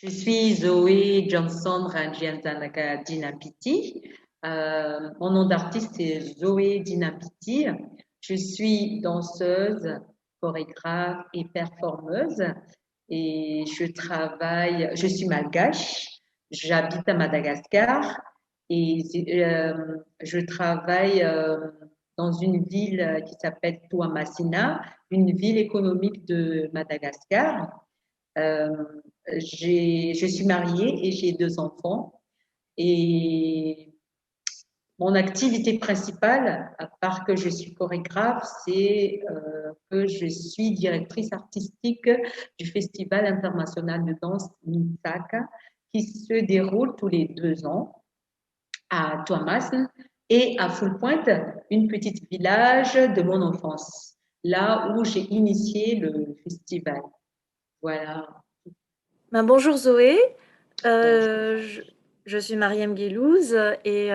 Je suis Zoé Johnson Ranjianzanaga Dinapiti. Mon nom d'artiste est Zoé Dinapiti. Je suis danseuse, chorégraphe et performeuse et je suis malgache, j'habite à Madagascar et je travaille dans une ville qui s'appelle Toamasina, une ville économique de Madagascar. Euh, je suis mariée et j'ai deux enfants. Et mon activité principale, à part que je suis chorégraphe, c'est que je suis directrice artistique du Festival international de danse Mitsaka qui se déroule tous les 2 ans à Toamas et à Full Point, une petite village de mon enfance, là où j'ai initié le festival. Voilà. Bonjour Zoé. Bonjour. Je suis Mariam Guélouz et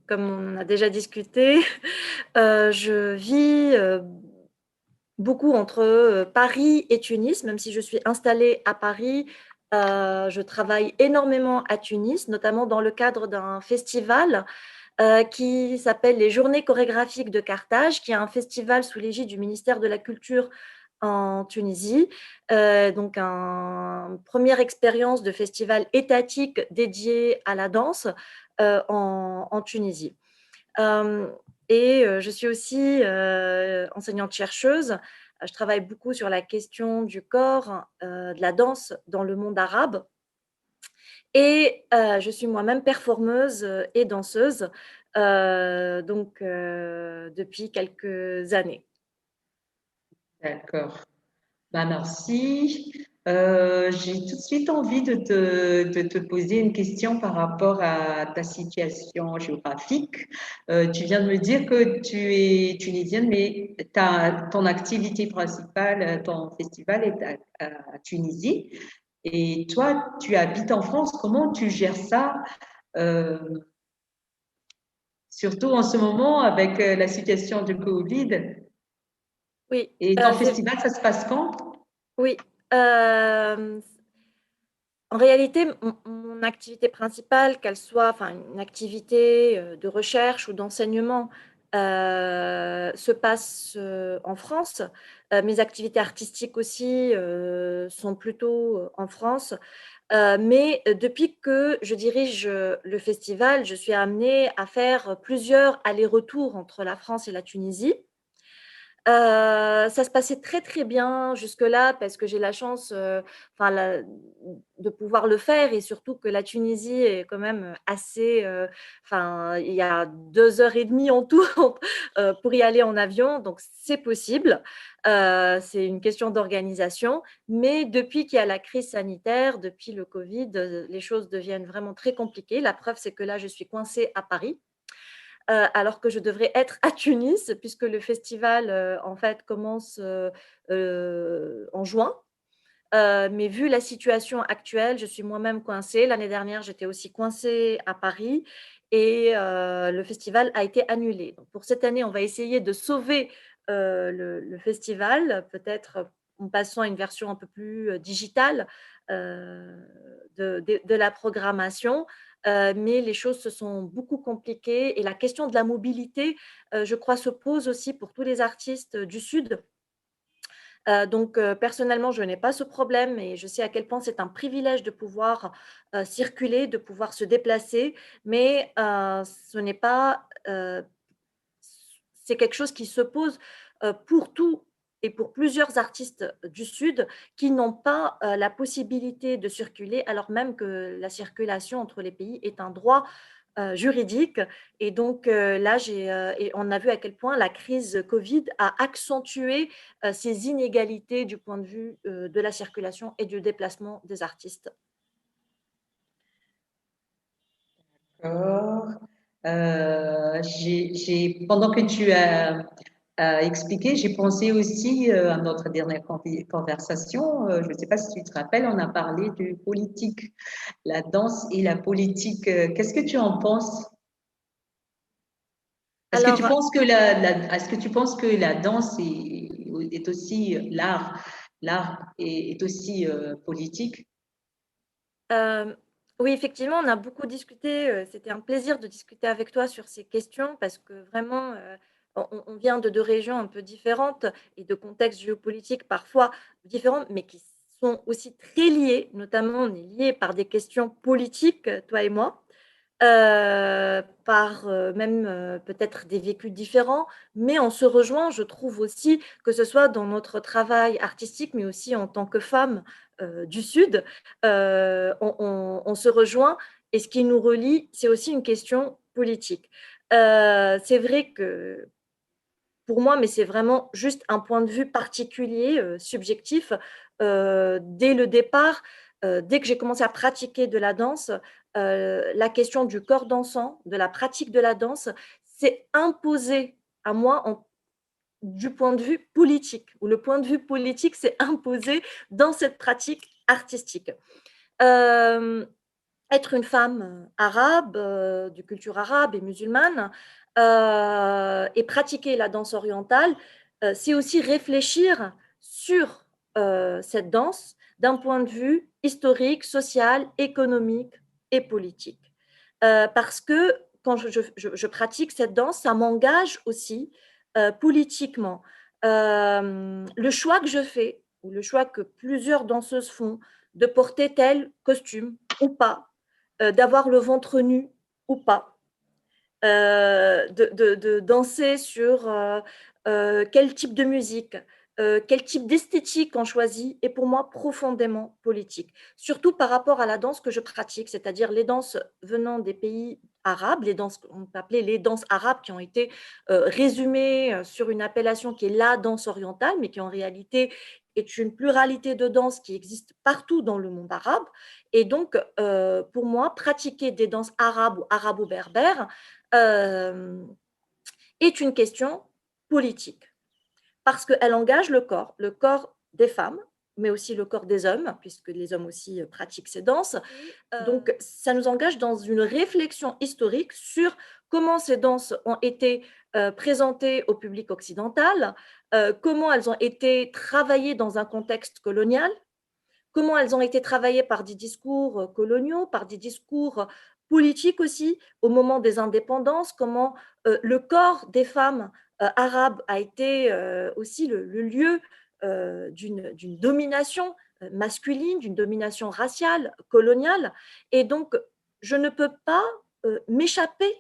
comme on en a déjà discuté, je vis beaucoup entre Paris et Tunis. Même si je suis installée à Paris, je travaille énormément à Tunis, notamment dans le cadre d'un festival qui s'appelle les Journées chorégraphiques de Carthage, qui est un festival sous l'égide du ministère de la Culture en Tunisie. Donc, une première expérience de festival étatique dédié à la danse en Tunisie. Euh, je suis aussi enseignante-chercheuse. Je travaille beaucoup sur la question du corps, de la danse dans le monde arabe. Et je suis moi-même performeuse et danseuse, depuis quelques années. D'accord. Bah, merci. J'ai tout de suite envie de te poser une question par rapport à ta situation géographique. Tu viens de me dire que tu es tunisienne, mais ton activité principale, ton festival est à Tunisie. Et toi, tu habites en France. Comment tu gères ça, euh, surtout en ce moment avec la situation du Covid? Oui, Et ton festival, ça se passe quand? oui. Euh, En réalité, mon activité principale, qu'elle soit une activité de recherche ou d'enseignement, se passe en France. Mes activités artistiques aussi sont plutôt en France. Mais depuis que je dirige le festival, je suis amenée à faire plusieurs allers-retours entre la France et la Tunisie. Ça se passait très, très bien jusque-là parce que j'ai la chance, enfin la de pouvoir le faire et surtout que la Tunisie est quand même assez, il y a 2 heures et demie en tout, pour y aller en avion, donc c'est possible. C'est une question d'organisation, mais depuis qu'il y a la crise sanitaire, depuis le covid, les choses deviennent vraiment très compliquées. La preuve, c'est que là, je suis coincée à Paris alors que je devrais être à Tunis, puisque le festival, en fait, commence en juin. Mais vu la situation actuelle, je suis moi-même coincée. L'année dernière, j'étais aussi coincée à Paris et le festival a été annulé. Donc, pour cette année, on va essayer de sauver le festival, peut-être en passant à une version un peu plus digitale de la programmation. Mais les choses se sont beaucoup compliquées et la question de la mobilité, je crois, se pose aussi pour tous les artistes du Sud. Personnellement, je n'ai pas ce problème et je sais à quel point c'est un privilège de pouvoir circuler, de pouvoir se déplacer, mais ce n'est pas, c'est quelque chose qui se pose pour tout et pour plusieurs artistes du Sud qui n'ont pas la possibilité de circuler, alors même que la circulation entre les pays est un droit juridique. Et donc là, et on a vu à quel point la crise Covid a accentué ces inégalités du point de vue de la circulation et du déplacement des artistes. D'accord. Pendant que tu as expliqué, j'ai pensé aussi à notre dernière conversation. Je ne sais pas si tu te rappelles, on a parlé de politique, la danse et la politique. Qu'est-ce que tu en penses? Est-ce que tu Alors, penses que est-ce que tu penses que la danse est aussi l'art est aussi politique? Euh, oui, effectivement, on a beaucoup discuté. C'était un plaisir de discuter avec toi sur ces questions parce que vraiment, on vient de deux régions un peu différentes et de contextes géopolitiques parfois différents, mais qui sont aussi très liés. Notamment, on est liés par des questions politiques, toi et moi. Par même peut-être des vécus différents, mais on se rejoint, je trouve aussi, que ce soit dans notre travail artistique, mais aussi en tant que femme du Sud, on se rejoint et ce qui nous relie, c'est aussi une question politique. C'est vrai que pour moi, mais c'est vraiment juste un point de vue particulier, subjectif, dès le départ, dès que j'ai commencé à pratiquer de la danse, la question du corps dansant, de la pratique de la danse, s'est imposée à moi du point de vue politique, où le point de vue politique s'est imposé dans cette pratique artistique. Euh, Être une femme arabe, de culture arabe et musulmane, et pratiquer la danse orientale, c'est aussi réfléchir sur cette danse d'un point de vue historique, social, économique et politique. Parce que quand je pratique cette danse, ça m'engage aussi politiquement. Le choix que je fais, ou le choix que plusieurs danseuses font, de porter tel costume ou pas, d'avoir le ventre nu ou pas, de danser sur quel type de musique, quel type d'esthétique on choisit est pour moi profondément politique. Surtout par rapport à la danse que je pratique, c'est-à-dire les danses venant des pays arabes, les danses qu'on peut appeler les danses arabes qui ont été résumées sur une appellation qui est la danse orientale, mais qui en réalité est une pluralité de danses qui existe partout dans le monde arabe. Et donc, pour moi, pratiquer des danses arabes ou arabo-berbères est une question politique parce qu'elle engage le corps des femmes, mais aussi le corps des hommes, puisque les hommes aussi pratiquent ces danses. Donc, ça nous engage dans une réflexion historique sur comment ces danses ont été présentées au public occidental, comment elles ont été travaillées dans un contexte colonial, comment elles ont été travaillées par des discours coloniaux, par des discours politiques aussi, au moment des indépendances, comment le corps des femmes arabes a été aussi le lieu d'une domination masculine, d'une domination raciale, coloniale. Et donc, je ne peux pas m'échapper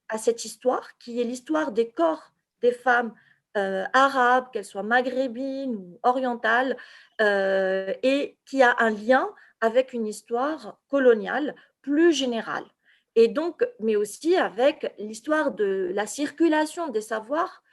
à cette histoire qui est l'histoire des corps des femmes arabes, qu'elles soient maghrébines ou orientales, et qui a un lien avec une histoire coloniale plus générale. Et donc, mais aussi avec l'histoire de la circulation des savoirs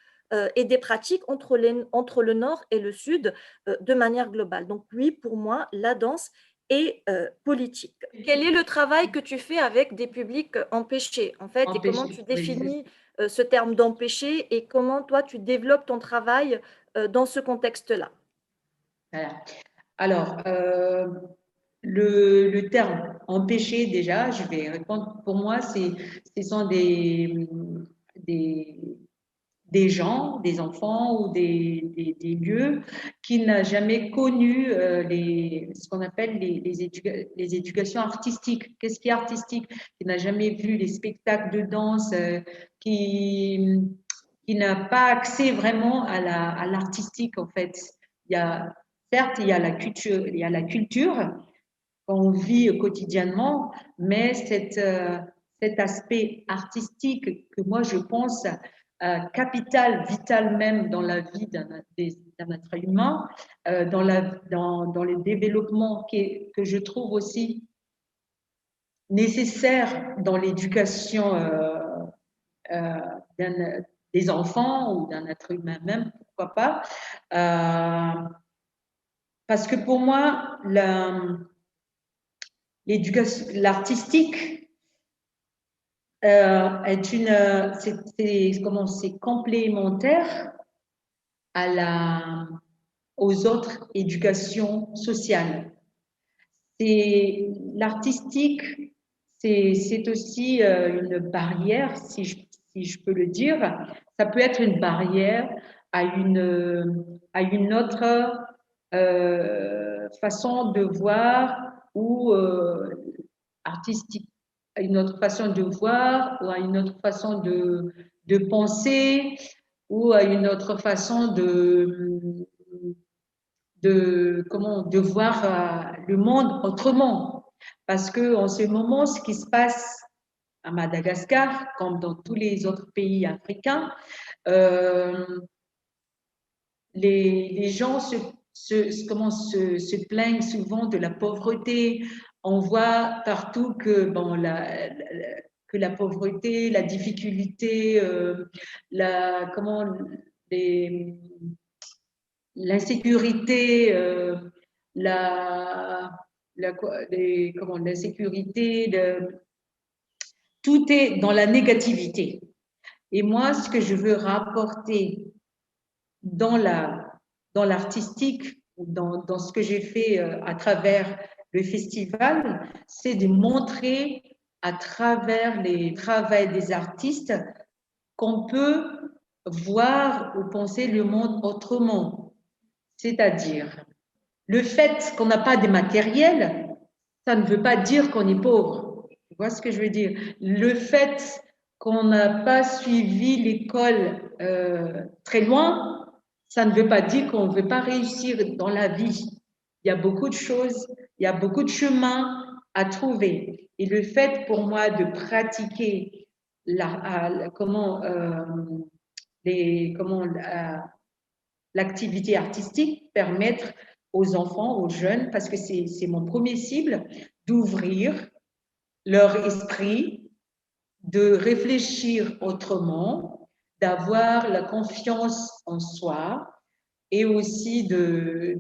et des pratiques entre le nord et le sud de manière globale. Donc oui, pour moi, la danse est politique. Quel est le travail que tu fais avec des publics empêchés, en fait, et comment tu Empêché, oui. définis ce terme d'empêché et comment toi tu développes ton travail dans ce contexte-là? Voilà. Alors, le terme empêcher, déjà, je vais répondre. Pour moi, ce sont des, des gens, des enfants ou des lieux qui n'ont jamais connu ce qu'on appelle les éducations artistiques. Qu'est-ce qui est artistique? Qui n'a jamais vu les spectacles de danse, qui, qui n'a pas accès vraiment à l'artistique, en fait. Il y a, certes, il y a la culture qu'on vit quotidiennement, mais cet aspect artistique que moi je pense capital, vital même dans la vie d'un être humain, dans le développement que je trouve aussi nécessaire dans l'éducation euh, des enfants ou d'un être humain même, pourquoi pas. Parce que pour moi, l'éducation, l'artistique est c'est complémentaire aux autres éducations sociales. C'est l'artistique, c'est aussi une barrière, si je peux le dire. Ça peut être une barrière à une autre façon de voir ou artistique, à une autre façon de voir, ou à une autre façon de penser, ou à une autre façon de voir le monde autrement. Parce que en ce moment, ce qui se passe à Madagascar, comme dans tous les autres pays africains, euh, les gens se plaignent souvent de la pauvreté. On voit partout que, bon, que la pauvreté, la difficulté, les, l'insécurité, l'insécurité, tout est dans la négativité. Et moi, ce que je veux rapporter dans l'artistique, dans ce que j'ai fait à travers le festival, c'est de montrer à travers les travaux des artistes qu'on peut voir ou penser le monde autrement. C'est-à-dire, le fait qu'on n'a pas de matériel, ça ne veut pas dire qu'on est pauvre. Tu vois ce que je veux dire? Le fait qu'on n'a pas suivi l'école très loin, ça ne veut pas dire qu'on ne veut pas réussir dans la vie. Il y a beaucoup de choses, il y a beaucoup de chemins à trouver. Et le fait pour moi de pratiquer l'activité artistique, permettre aux enfants, aux jeunes, parce que c'est mon premier cible, d'ouvrir leur esprit, de réfléchir autrement, d'avoir la confiance en soi et aussi de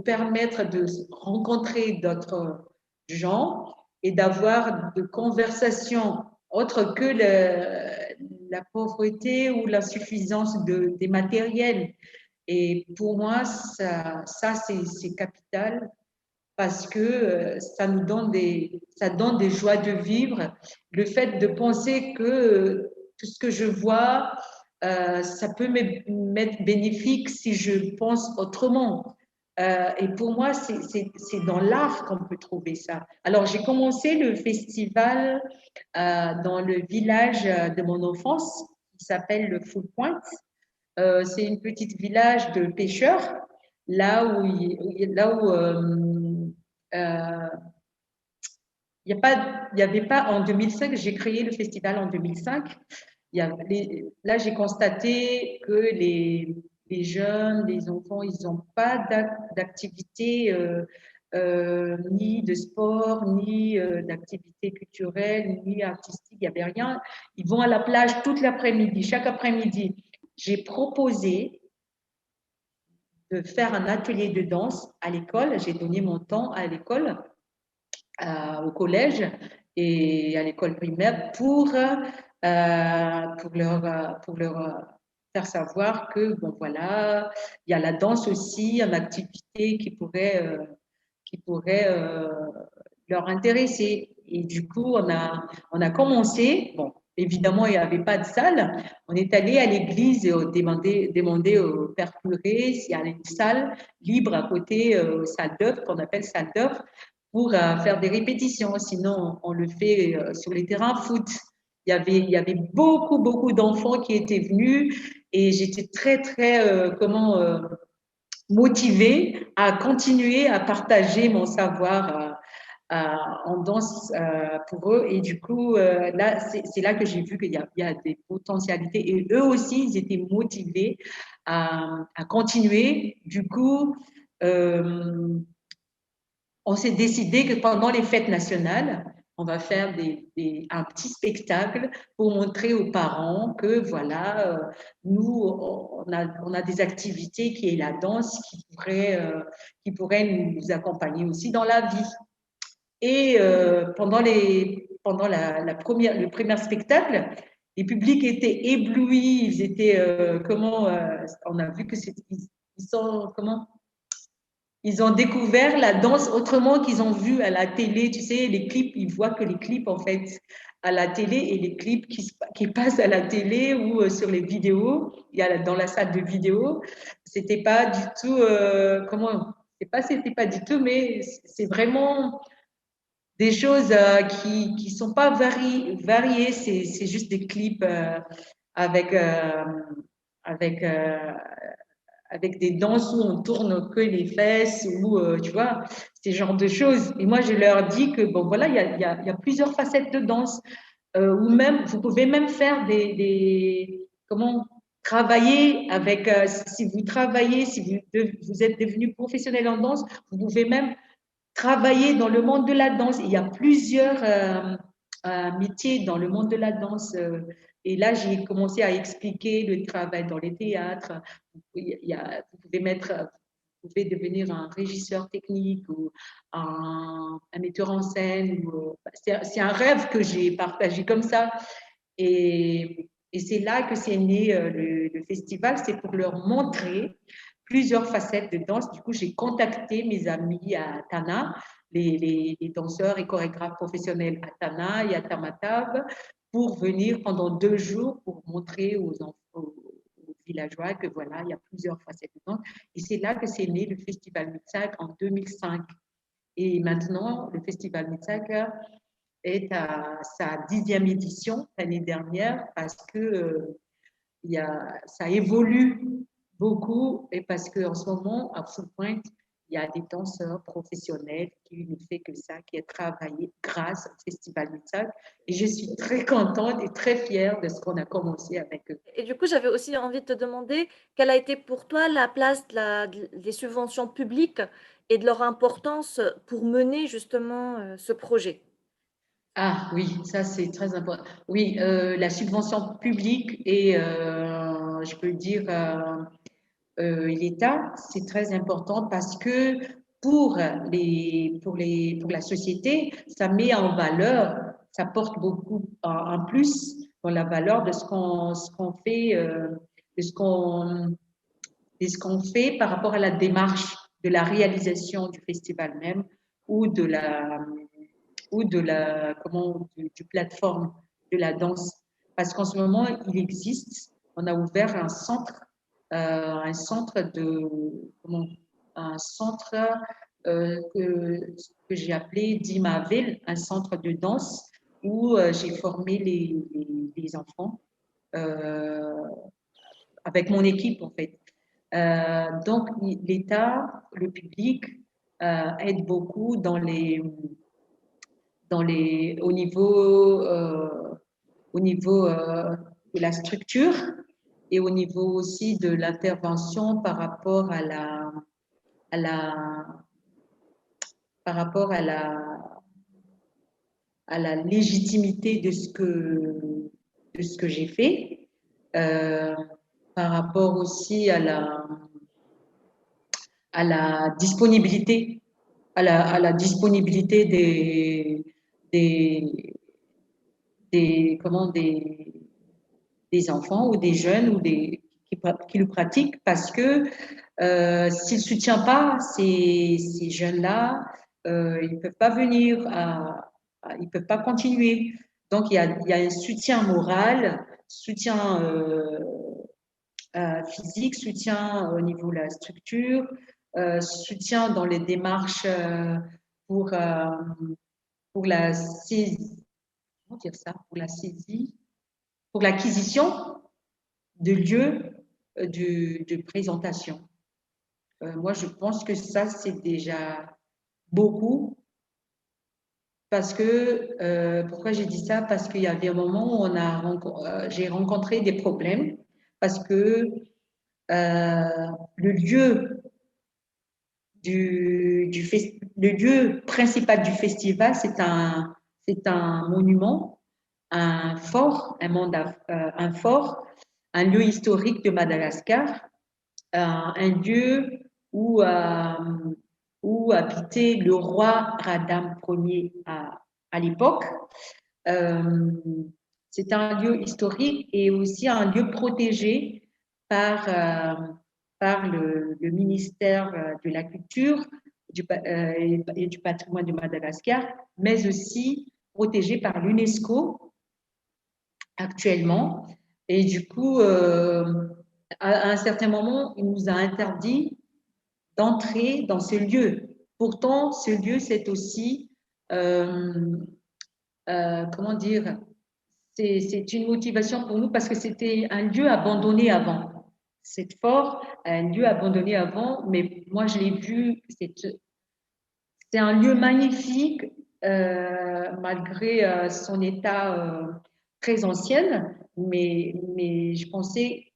permettre de rencontrer d'autres gens et d'avoir de conversations autres que la pauvreté ou l'insuffisance des matériels. Et pour moi, ça c'est capital parce que ça donne des joies de vivre. Le fait de penser que tout ce que je vois, ça peut m'être bénéfique si je pense autrement. Et pour moi, c'est dans l'art qu'on peut trouver ça. Alors, j'ai commencé le festival dans le village de mon enfance, qui s'appelle le Full Point. C'est une petite village de pêcheurs, là où il n'y avait pas en 2005, j'ai créé le festival en 2005. Là, j'ai constaté que les jeunes, les enfants, ils n'ont pas d'activité ni de sport, ni d'activité culturelle, ni artistique, il n'y avait rien. Ils vont à la plage toute l'après-midi, chaque après-midi. J'ai proposé de faire un atelier de danse à l'école. J'ai donné mon temps à l'école, au collège et à l'école primaire pour leur faire savoir que, bon, voilà, il y a la danse aussi, une activité qui pourrait leur intéresser. Et du coup, on a commencé. Bon, évidemment, il n'y avait pas de salle. On est allé à l'église et demander au père curé s'il y a une salle libre à côté, salle d'œuvre, qu'on appelle salle d'œuvre, pour faire des répétitions. Sinon, on le fait sur les terrains foot. Il y avait beaucoup, beaucoup d'enfants qui étaient venus et j'étais très, très, motivée à continuer à partager mon savoir en danse pour eux. Et du coup, là, c'est là que j'ai vu qu'il y a des potentialités. Et eux aussi, ils étaient motivés à continuer. Du coup, on s'est décidé que pendant les fêtes nationales, on va faire un petit spectacle pour montrer aux parents que voilà, nous, on a des activités qui est la danse qui pourrait nous accompagner aussi dans la vie. Et pendant le premier spectacle, les publics étaient éblouis, ils étaient on a vu que ils sont comment ils ont découvert la danse autrement qu'ils ont vu à la télé. Tu sais, les clips, ils voient que les clips, en fait, à la télé et les clips qui passent à la télé ou sur les vidéos, dans la salle de vidéo, c'était pas du tout, c'était pas du tout, mais c'est vraiment des choses qui sont pas variées. C'est juste des clips avec, euh, avec, euh, avec des danses où on tourne que les fesses, ou tu vois, ces genres de choses. Et moi, je leur dis que, bon, voilà, il y a plusieurs facettes de danse. Ou même, vous pouvez même faire comment travailler avec, si vous travaillez, si vous êtes devenu professionnel en danse, vous pouvez même travailler dans le monde de la danse. Il y a plusieurs métiers dans le monde de la danse. Et là, j'ai commencé à expliquer le travail dans les théâtres. Vous pouvez vous pouvez devenir un régisseur technique ou un metteur en scène. C'est un rêve que j'ai partagé comme ça. Et c'est là que c'est né le festival, c'est pour leur montrer plusieurs facettes de danse. Du coup, j'ai contacté mes amis à Tana, les danseurs et chorégraphes professionnels à Tana et à Tamatave, pour venir pendant 2 jours pour montrer aux villageois que voilà, il y a plusieurs facettes de danse. Et c'est là que c'est né le Festival Mitsak en 2005. Et maintenant, le Festival Mitsak est à sa 10e édition l'année dernière parce que ça évolue beaucoup et parce qu'en ce moment, à Full Point, il y a des danseurs professionnels qui ne font que ça, qui ont travaillé grâce au Festival Mitsak. Et je suis très contente et très fière de ce qu'on a commencé avec eux. Et du coup, j'avais aussi envie de te demander quelle a été pour toi la place des subventions publiques et de leur importance pour mener justement ce projet. Ah oui, ça c'est très important. Oui, la subvention publique et je peux dire l'État, c'est très important parce que pour la société, ça met en valeur, ça porte beaucoup en plus dans la valeur de ce qu'on fait, de ce qu'on de ce qu'on fait par rapport à la démarche de la réalisation du festival même ou de la du plateforme de la danse. Parce qu'en ce moment, il existe, on a ouvert un centre un centre que j'ai appelé Dimaville, un centre de danse où j'ai formé les enfants euh, avec mon équipe en fait. Donc l'État, le public aide beaucoup au niveau de la structure et au niveau aussi de l'intervention par rapport à la, par rapport à la légitimité de ce que j'ai fait, euh, par rapport aussi à la disponibilité, à la disponibilité des, des, des enfants ou des jeunes ou qui le pratiquent parce que s'ils ne soutiennent pas ces jeunes-là, ils ne peuvent pas venir, ils ne peuvent pas continuer. Donc, il y a un soutien moral, soutien physique, soutien au niveau de la structure, soutien dans les démarches pour, euh, pour la saisie, comment dire ça, pour la saisie, pour l'acquisition de lieux de présentation. Moi, je pense que ça, c'est déjà beaucoup parce que, pourquoi j'ai dit ça? Parce qu'il y avait un moment où j'ai rencontré des problèmes parce que le lieu le lieu principal du festival, c'est un monument, un fort, un lieu historique de Madagascar, un lieu où, euh, où habitait le roi Radam Ier à l'époque. Euh, c'est un lieu historique et aussi un lieu protégé par, par le ministère de la Culture et du patrimoine de Madagascar, mais aussi protégé par l'UNESCO actuellement. Et du coup, à un certain moment, il nous a interdit d'entrer dans ce lieu. Pourtant, ce lieu, c'est aussi, euh, comment dire, c'est une motivation pour nous parce que c'était un lieu abandonné avant. C'est fort, un lieu abandonné avant, mais moi je l'ai vu, c'est un lieu magnifique malgré son état très ancien, mais je pensais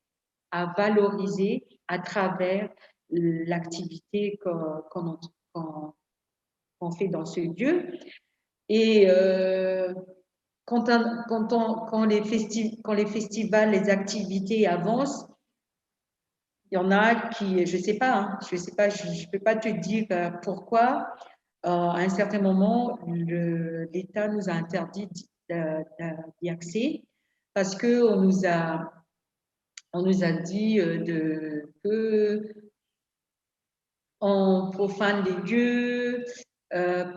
à valoriser à travers l'activité qu'on fait dans ce lieu. Et quand les festivals, les activités avancent, il y en a qui, je sais pas, hein, je sais pas, je peux pas te dire pourquoi. À un certain moment, l'État nous a interdit d'y accéder parce que on nous a dit que on profane les lieux,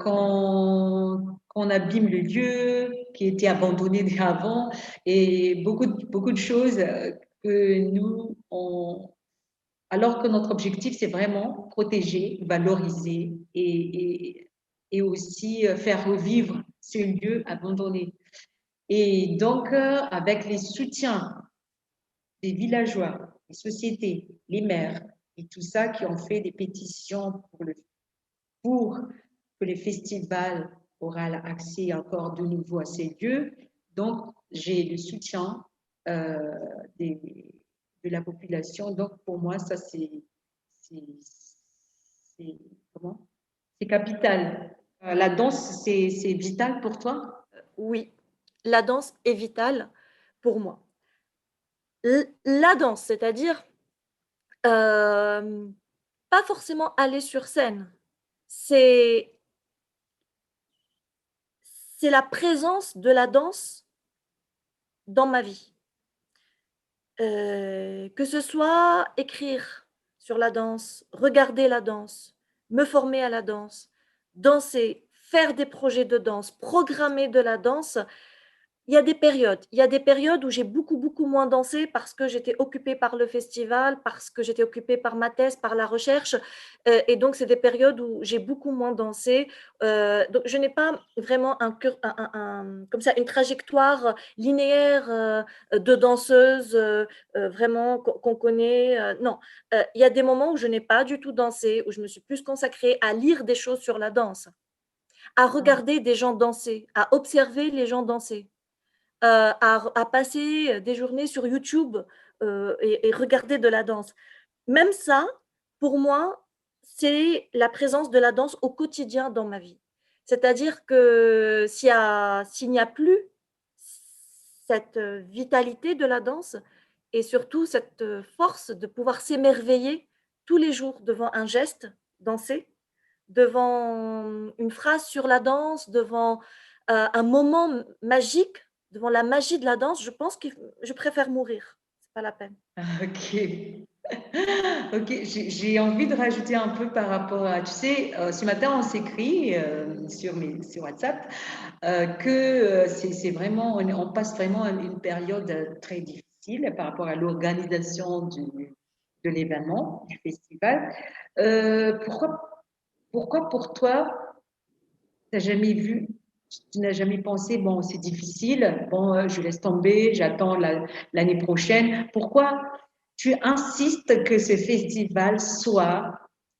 qu'on abîme le lieu qui était abandonné avant et beaucoup de choses que nous, alors que notre objectif, c'est vraiment protéger, valoriser et aussi faire revivre ce lieu abandonné. Et donc, avec les soutiens des villageois, les sociétés, les maires et tout ça qui ont fait des pétitions pour que les festivals auront accès encore de nouveau à ces lieux. Donc, j'ai le soutien euh, des, de la population. Donc, pour moi, ça, c'est comment? C'est capital. La danse, c'est vital pour toi? Oui, la danse est vitale pour moi. La danse, c'est-à-dire pas forcément aller sur scène, c'est c'est la présence de la danse dans ma vie. Que ce soit écrire sur la danse, regarder la danse, me former à la danse, danser, faire des projets de danse, programmer de la danse. Il y a des périodes où j'ai beaucoup, beaucoup moins dansé parce que j'étais occupée par le festival, parce que j'étais occupée par ma thèse, par la recherche. Et donc, c'est des périodes où j'ai beaucoup moins dansé. Donc, je n'ai pas vraiment comme ça, une trajectoire linéaire de danseuse vraiment qu'on connaît. Non, il y a des moments où je n'ai pas du tout dansé, où je me suis plus consacrée à lire des choses sur la danse, à regarder des gens danser, à observer les gens danser. À passer des journées sur YouTube et regarder de la danse. Même ça, pour moi, c'est la présence de la danse au quotidien dans ma vie. C'est-à-dire que s'il n'y a plus cette vitalité de la danse et surtout cette force de pouvoir s'émerveiller tous les jours devant un geste dansé, devant une phrase sur la danse, devant un moment magique, devant la magie de la danse, je pense que je préfère mourir. C'est pas la peine. Ok. Ok, j'ai envie de rajouter un peu par rapport à, tu sais, ce matin on s'écrit sur WhatsApp que c'est vraiment, on passe vraiment une période très difficile par rapport à l'organisation de l'événement, du festival. Pourquoi pour toi, t'as jamais vu, tu n'as jamais pensé, bon, c'est difficile, bon, je laisse tomber, j'attends l'année prochaine. Pourquoi tu insistes que ce festival soit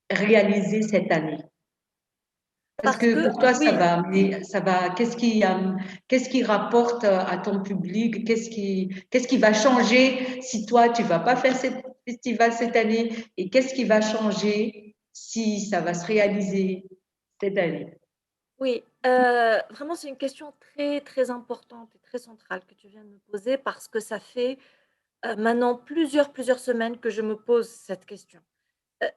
réalisé cette année? Parce Parce que que, pour toi, oui, qu'est-ce qui rapporte à ton public? Qu'est-ce qui va changer si toi, tu vas pas faire ce festival cette année? Et qu'est-ce qui va changer si ça va se réaliser cette année? oui, vraiment, c'est une question très, très importante et très centrale que tu viens de me poser parce que ça fait maintenant plusieurs semaines que je me pose cette question.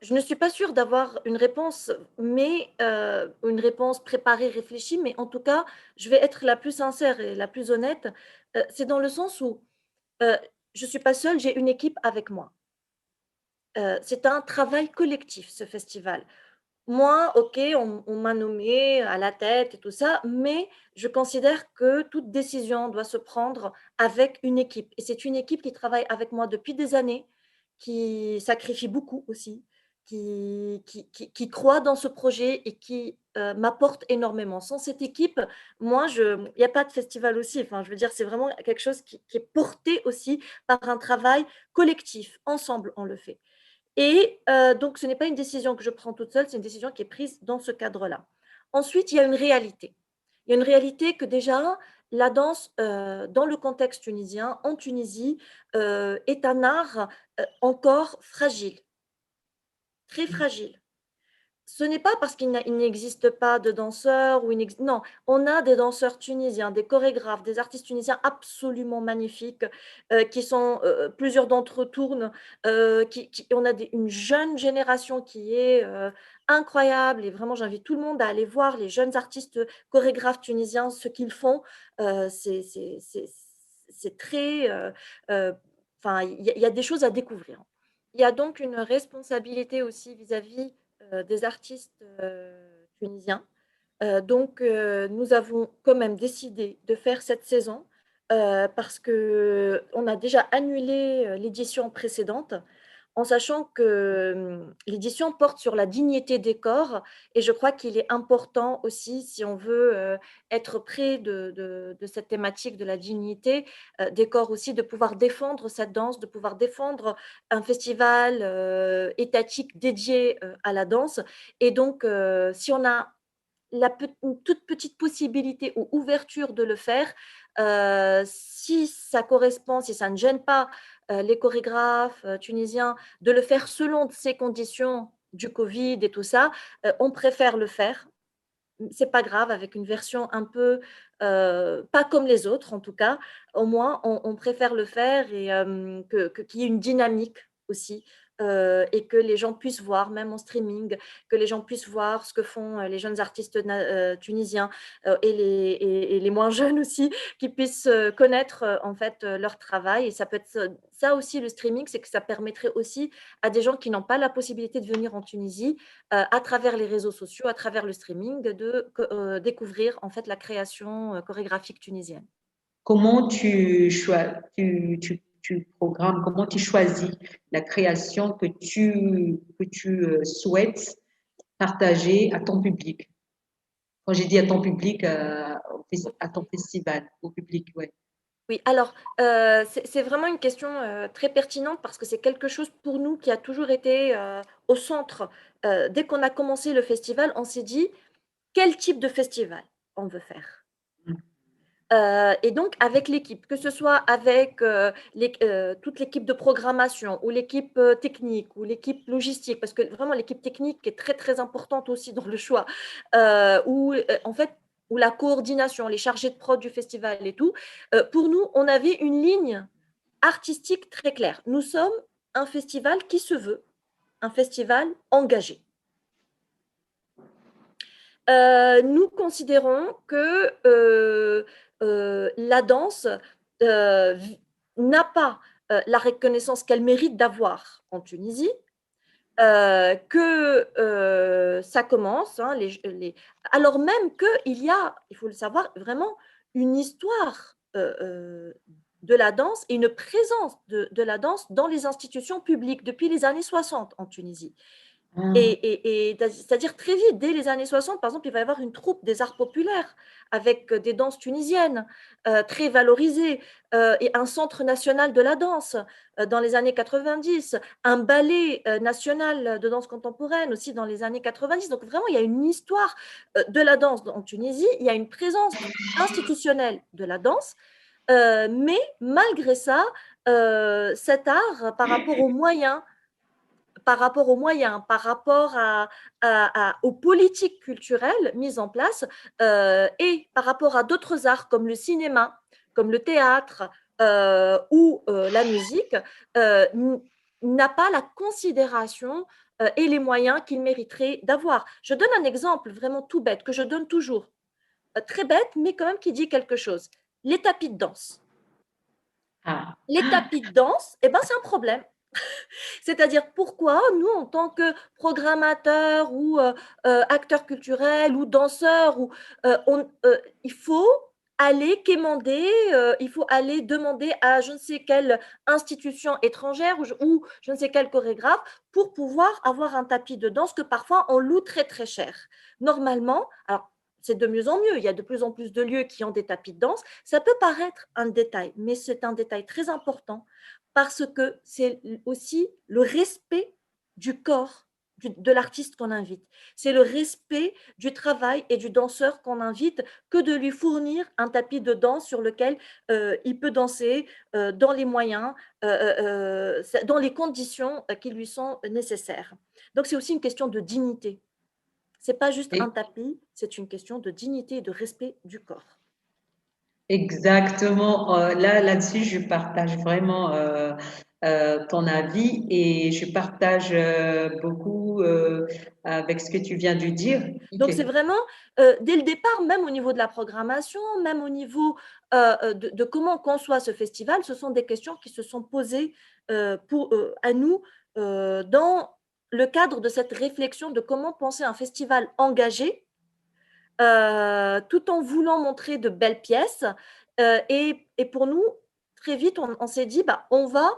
Je ne suis pas sûre d'avoir une réponse, mais une réponse préparée, réfléchie, mais en tout cas, je vais être la plus sincère et la plus honnête. C'est dans le sens où heu, je ne suis pas seule, j'ai une équipe avec moi. C'est un travail collectif, ce festival. Moi, OK, on m'a nommée à la tête et tout ça, mais je considère que toute décision doit se prendre avec une équipe et c'est une équipe qui travaille avec moi depuis des années, qui sacrifie beaucoup aussi, qui croit dans ce projet et qui m'apporte énormément. Sans cette équipe, moi, il n'y a pas de festival aussi. Enfin, je veux dire, c'est vraiment quelque chose qui est porté aussi par un travail collectif. Ensemble, on le fait. Et donc, ce n'est pas une décision que je prends toute seule, c'est une décision qui est prise dans ce cadre-là. Ensuite, il y a une réalité. Il y a une réalité que déjà, la danse, dans le contexte tunisien, en Tunisie, est un art encore fragile, très fragile. Ce n'est pas parce qu'il n'existe pas de danseurs ou non, on a des danseurs tunisiens, des chorégraphes, des artistes tunisiens absolument magnifiques qui sont, plusieurs d'entre eux tournent, on a une jeune génération qui est incroyable et vraiment j'invite tout le monde à aller voir les jeunes artistes chorégraphes tunisiens, ce qu'ils font. C'est très, enfin, il y a des choses à découvrir. Il y a donc une responsabilité aussi vis-à-vis des artistes tunisiens. Donc, nous avons quand même décidé de faire cette saison parce qu'on a déjà annulé l'édition précédente en sachant que l'édition porte sur la dignité des corps et je crois qu'il est important aussi, si on veut être près de cette thématique de la dignité des corps aussi, de pouvoir défendre cette danse, de pouvoir défendre un festival étatique dédié à la danse. Et donc, si on a une toute petite possibilité ou ouverture de le faire, si ça correspond, si ça ne gêne pas les chorégraphes tunisiens de le faire selon ces conditions du Covid et tout ça, on préfère le faire. C'est pas grave, avec une version un peu pas comme les autres en tout cas. Au moins, on préfère le faire et qu'il y ait une dynamique aussi et que les gens puissent voir, même en streaming, que les gens puissent voir ce que font les jeunes artistes tunisiens et les moins jeunes aussi, qui puissent connaître en fait leur travail. Et ça peut être ça aussi le streaming, c'est que ça permettrait aussi à des gens qui n'ont pas la possibilité de venir en Tunisie à travers les réseaux sociaux, à travers le streaming, de découvrir en fait la création chorégraphique tunisienne. Comment tu programmes, comment tu choisis la création que tu souhaites partager à ton public? Quand j'ai dit à ton public, à ton festival, au public, ouais. Oui, alors c'est vraiment une question très pertinente parce que c'est quelque chose pour nous qui a toujours été au centre. Dès qu'on a commencé le festival, on s'est dit quel type de festival on veut faire. Et donc avec l'équipe, que ce soit avec toute l'équipe de programmation ou l'équipe technique ou l'équipe logistique, parce que vraiment l'équipe technique est très très importante aussi dans le choix, ou en fait, ou la coordination, les chargés de prod du festival et tout. Pour nous, on avait une ligne artistique très claire. Nous sommes un festival qui se veut un festival engagé. Nous considérons que la danse n'a pas la reconnaissance qu'elle mérite d'avoir en Tunisie, que ça commence, hein, alors même qu'il y a, il faut le savoir, vraiment une histoire de la danse et une présence de la danse dans les institutions publiques depuis les années 60 en Tunisie. C'est-à-dire très vite, dès les années 60, par exemple, il va y avoir une troupe des arts populaires avec des danses tunisiennes très valorisées et un centre national de la danse dans les années 90, un ballet national de danse contemporaine aussi dans les années 90. Donc vraiment, il y a une histoire de la danse en Tunisie, il y a une présence institutionnelle de la danse, mais malgré ça, cet art, par rapport aux moyens, par rapport aux politiques culturelles mises en place et par rapport à d'autres arts comme le cinéma, comme le théâtre ou la musique, n'a pas la considération et les moyens qu'il mériterait d'avoir. Je donne un exemple vraiment tout bête, que je donne toujours, très bête, mais quand même qui dit quelque chose. Les tapis de danse. Ah. Les tapis de danse, eh ben, c'est un problème. C'est-à-dire pourquoi nous, en tant que programmateurs ou acteurs culturels ou danseurs, il faut aller quémander, il faut aller demander à je ne sais quelle institution étrangère ou je ne sais quel chorégraphe pour pouvoir avoir un tapis de danse que parfois on loue très très cher. Normalement, alors c'est de mieux en mieux, il y a de plus en plus de lieux qui ont des tapis de danse, ça peut paraître un détail, mais c'est un détail très important parce que c'est aussi le respect du corps de l'artiste qu'on invite. C'est le respect du travail et du danseur qu'on invite que de lui fournir un tapis de danse sur lequel il peut danser dans les moyens, dans les conditions qui lui sont nécessaires. Donc c'est aussi une question de dignité. Ce n'est pas juste un Et tapis, c'est une question de dignité et de respect du corps. exactement. Là-dessus, je partage vraiment ton avis et je partage beaucoup avec ce que tu viens de dire. Donc c'est vraiment, dès le départ, même au niveau de la programmation, même au niveau de comment on conçoit ce festival, ce sont des questions qui se sont posées à nous dans le cadre de cette réflexion de comment penser un festival engagé, tout en voulant montrer de belles pièces. Et pour nous, très vite, on s'est dit, bah, on va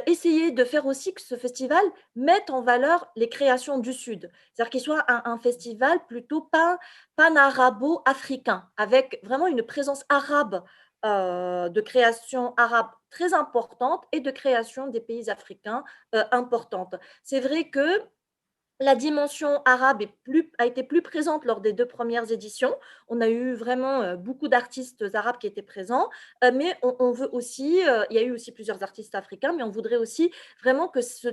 essayer de faire aussi que ce festival mette en valeur les créations du Sud. C'est-à-dire qu'il soit un festival plutôt pan-arabo-africain, avec vraiment une présence arabe, de création arabe très importante et de création des pays africains importante. C'est vrai que la dimension arabe a été plus présente lors des 2 premières éditions. On a eu vraiment beaucoup d'artistes arabes qui étaient présents, mais on veut aussi, il y a eu aussi plusieurs artistes africains, mais on voudrait aussi vraiment que ce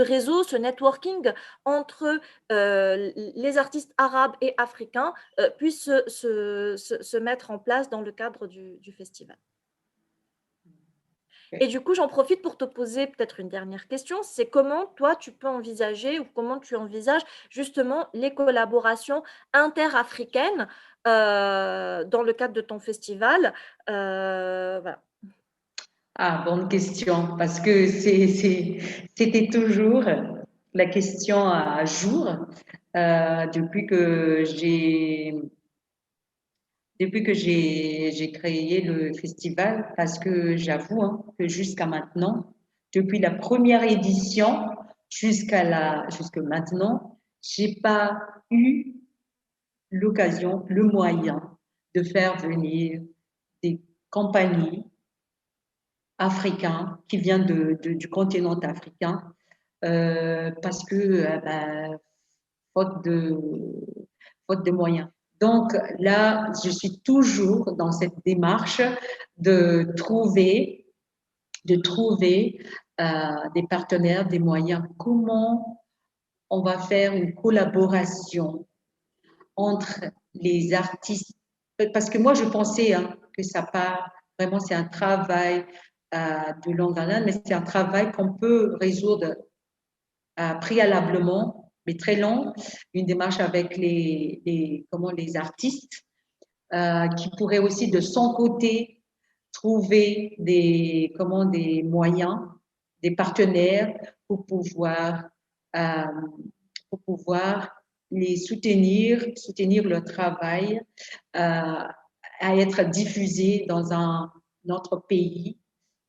réseau, ce networking entre les artistes arabes et africains puisse se mettre en place dans le cadre du festival. Et du coup, j'en profite pour te poser peut-être une dernière question. C'est comment toi, tu peux envisager ou comment tu envisages justement les collaborations interafricaines dans le cadre de ton festival. Voilà. Ah, bonne question, parce que c'était toujours la question à jour depuis que j'ai créé le festival, parce que j'avoue hein, que jusqu'à maintenant, depuis la première édition jusqu'à maintenant, j'ai pas eu l'occasion, le moyen de faire venir des compagnies africains qui viennent du continent africain parce que faute de, faute de moyens. Donc là, je suis toujours dans cette démarche de trouver des partenaires, des moyens. Comment on va faire une collaboration entre les artistes? Parce que moi, je pensais hein, que ça part vraiment, c'est un travail de longue haleine, mais c'est un travail qu'on peut résoudre préalablement, mais très long, une démarche avec les artistes qui pourraient aussi de son côté trouver des moyens, des partenaires pour pouvoir, euh, pour pouvoir les soutenir leur travail à être diffusé dans un autre pays,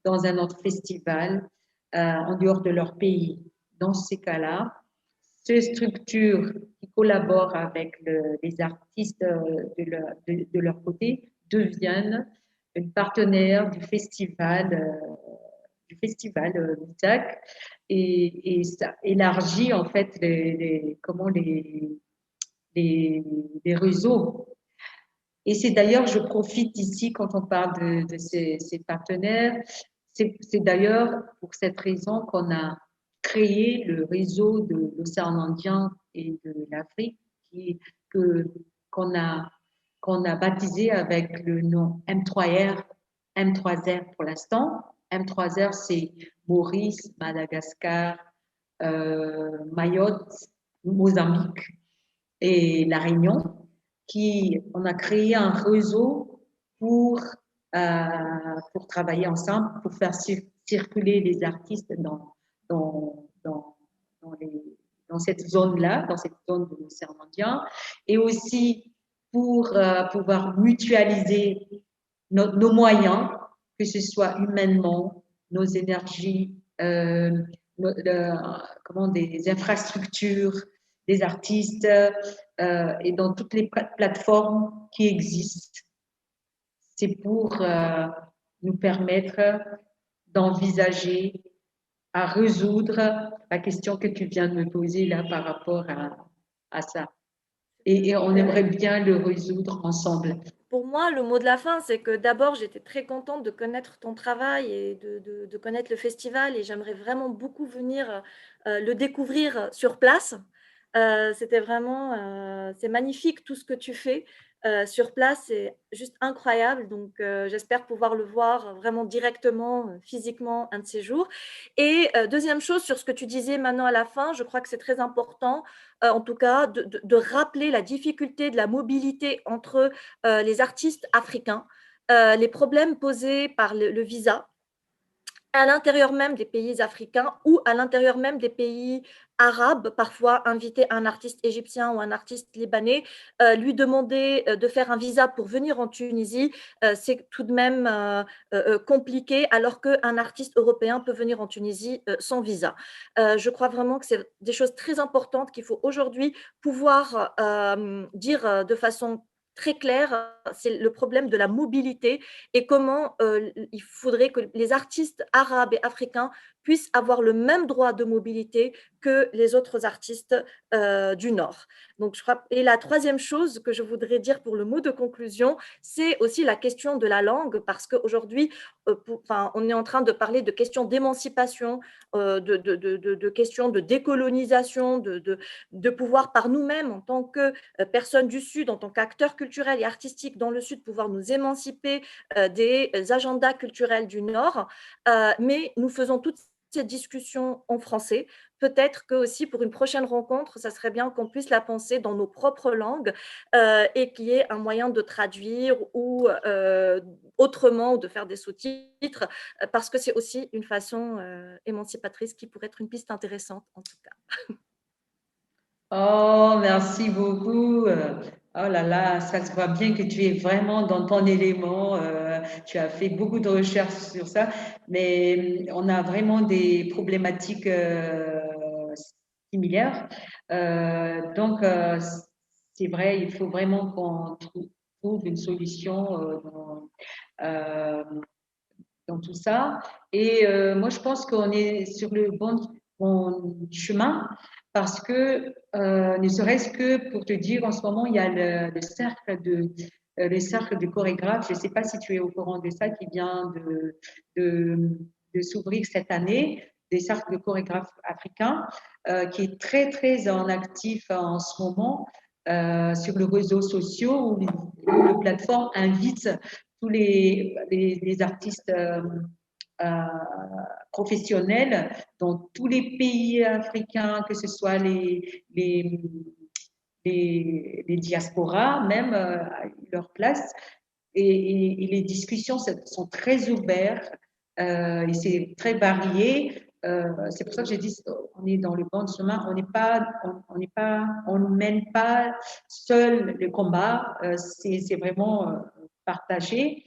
dans un autre festival, en dehors de leur pays. Dans ces cas-là, ces structures qui collaborent avec les artistes de leur côté deviennent une partenaire du festival MITAC et ça élargit en fait les réseaux. Et c'est d'ailleurs, je profite ici quand on parle de ces partenaires, c'est d'ailleurs pour cette raison qu'on a créé le réseau de l'océan Indien et de l'Afrique que, qu'on a baptisé avec le nom M3R, M3R pour l'instant. M3R, c'est Maurice, Madagascar, Mayotte, Mozambique et La Réunion, on a créé un réseau pour travailler ensemble, pour faire circuler les artistes dans, dans, dans, les, dans cette zone-là, dans cette zone de l'océan Indien, et aussi pour pouvoir mutualiser nos moyens, que ce soit humainement, nos énergies, comment, des infrastructures, des artistes et dans toutes les plateformes qui existent. C'est pour nous permettre d'envisager à résoudre la question que tu viens de me poser là par rapport à ça. Et on aimerait bien le résoudre ensemble. Pour moi, le mot de la fin, c'est que d'abord, j'étais très contente de connaître ton travail et de connaître le festival et j'aimerais vraiment beaucoup venir le découvrir sur place. C'était vraiment, c'est magnifique tout ce que tu fais sur place, c'est juste incroyable. Donc, j'espère pouvoir le voir vraiment directement, physiquement, un de ces jours. Et deuxième chose, sur ce que tu disais maintenant à la fin, je crois que c'est très important, en tout cas, de rappeler la difficulté de la mobilité entre les artistes africains, les problèmes posés par le visa à l'intérieur même des pays africains ou à l'intérieur même des pays arabes, parfois inviter un artiste égyptien ou un artiste libanais, lui demander de faire un visa pour venir en Tunisie, c'est tout de même compliqué, alors qu'un artiste européen peut venir en Tunisie sans visa. Je crois vraiment que c'est des choses très importantes qu'il faut aujourd'hui pouvoir dire de façon très claire, c'est le problème de la mobilité et comment il faudrait que les artistes arabes et africains puissent avoir le même droit de mobilité que les autres artistes du Nord. Donc, et la troisième chose que je voudrais dire pour le mot de conclusion, c'est aussi la question de la langue, parce qu'aujourd'hui, on est en train de parler de questions d'émancipation, de questions de décolonisation, de pouvoir par nous-mêmes, en tant que personnes du Sud, en tant qu'acteurs culturels et artistiques dans le Sud, pouvoir nous émanciper des agendas culturels du Nord, mais nous faisons toutes ces discussions en français. Peut-être que aussi pour une prochaine rencontre, ça serait bien qu'on puisse la penser dans nos propres langues et qu'il y ait un moyen de traduire ou autrement, ou de faire des sous-titres, parce que c'est aussi une façon émancipatrice qui pourrait être une piste intéressante en tout cas. Oh, merci beaucoup. Oh là là, ça se voit bien que tu es vraiment dans ton élément. Tu as fait beaucoup de recherches sur ça, mais on a vraiment des problématiques similaires. Donc, c'est vrai, il faut vraiment qu'on trouve une solution euh, dans tout ça. Et moi, je pense qu'on est sur le bon chemin parce que, ne serait-ce que pour te dire, en ce moment, il y a le cercle de chorégraphes. Je ne sais pas si tu es au courant de ça, qui vient de, de s'ouvrir cette année, des cercles de chorégraphes africains, qui est très, très en actif en ce moment. Sur les réseaux sociaux où le plateforme invite tous les artistes euh, professionnels dans tous les pays africains, que ce soit les diasporas, même leur place. Et les discussions sont très ouvertes et c'est très varié. C'est pour ça que j'ai dit on est dans le bon chemin. On ne mène pas seul le combat. C'est vraiment partagé.